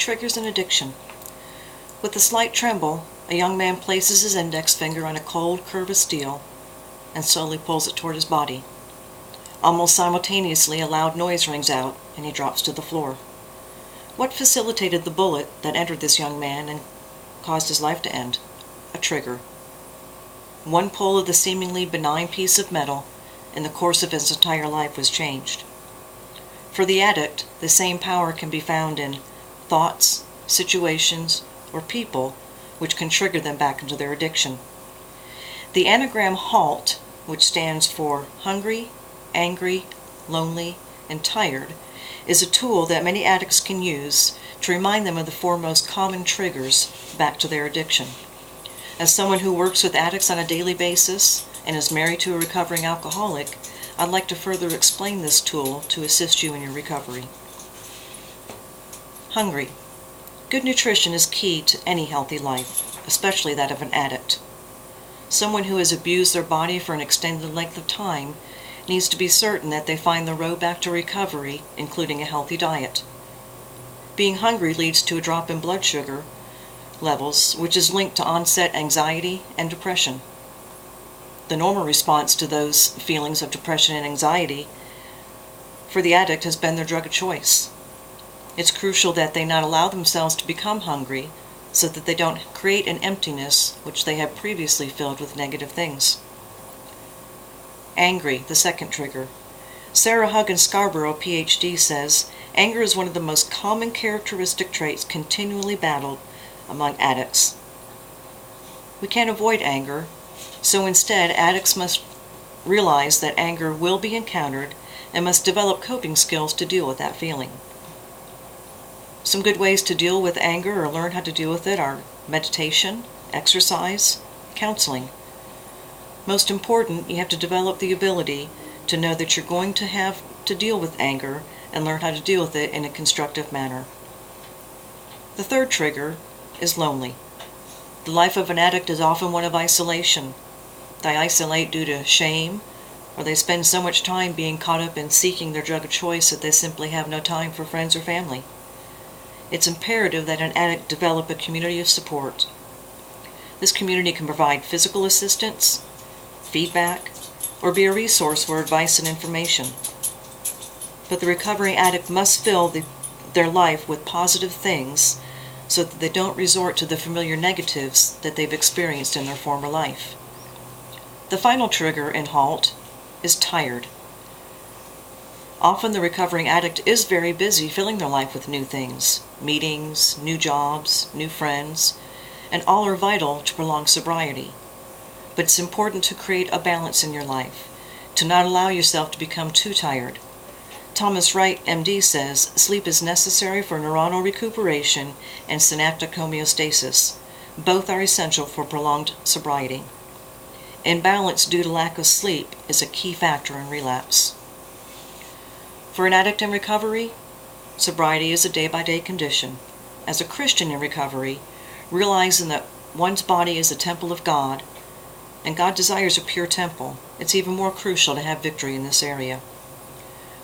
triggers an addiction. With a slight tremble, a young man places his index finger on a cold curve of steel and slowly pulls it toward his body. Almost simultaneously, a loud noise rings out, and he drops to the floor. What facilitated the bullet that entered this young man and caused his life to end? A trigger. One pull of the seemingly benign piece of metal, and the course of his entire life was changed. For the addict, the same power can be found in thoughts, situations, or people which can trigger them back into their addiction. The anagram HALT, which stands for hungry, angry, lonely, and tired, is a tool that many addicts can use to remind them of the four most common triggers back to their addiction. As someone who works with addicts on a daily basis and is married to a recovering alcoholic, I'd like to further explain this tool to assist you in your recovery. Hungry. Good nutrition is key to any healthy life, especially that of an addict. Someone who has abused their body for an extended length of time needs to be certain that they find the road back to recovery, including a healthy diet. Being hungry leads to a drop in blood sugar levels, which is linked to onset anxiety and depression. The normal response to those feelings of depression and anxiety for the addict has been their drug of choice. It's crucial that they not allow themselves to become hungry so that they don't create an emptiness which they have previously filled with negative things. Angry, the second trigger. Sarah Huggins Scarborough, PhD, says, anger is one of the most common characteristic traits continually battled among addicts. We can't avoid anger, so instead addicts must realize that anger will be encountered and must develop coping skills to deal with that feeling. Some good ways to deal with anger or learn how to deal with it are meditation, exercise, counseling. Most important, you have to develop the ability to know that you're going to have to deal with anger and learn how to deal with it in a constructive manner. The third trigger is lonely. The life of an addict is often one of isolation. They isolate due to shame, or they spend so much time being caught up in seeking their drug of choice that they simply have no time for friends or family. It's imperative that an addict develop a community of support. This community can provide physical assistance, feedback, or be a resource for advice and information. But the recovering addict must fill their life with positive things so that they don't resort to the familiar negatives that they've experienced in their former life. The final trigger in HALT is tired. Often the recovering addict is very busy filling their life with new things, meetings, new jobs, new friends, and all are vital to prolong sobriety. But it's important to create a balance in your life, to not allow yourself to become too tired. Thomas Wright, MD, says, sleep is necessary for neuronal recuperation and synaptic homeostasis. Both are essential for prolonged sobriety. Imbalance due to lack of sleep is a key factor in relapse. For an addict in recovery, sobriety is a day-by-day condition. As a Christian in recovery, realizing that one's body is a temple of God, and God desires a pure temple, it's even more crucial to have victory in this area.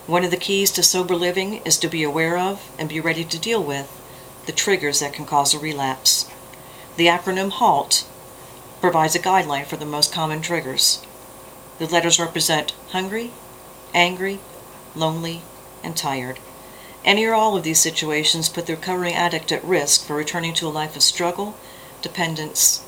One of the keys to sober living is to be aware of and be ready to deal with the triggers that can cause a relapse. The acronym HALT provides a guideline for the most common triggers. The letters represent hungry, angry, lonely, and tired. Any or all of these situations put the recovering addict at risk for returning to a life of struggle, dependence,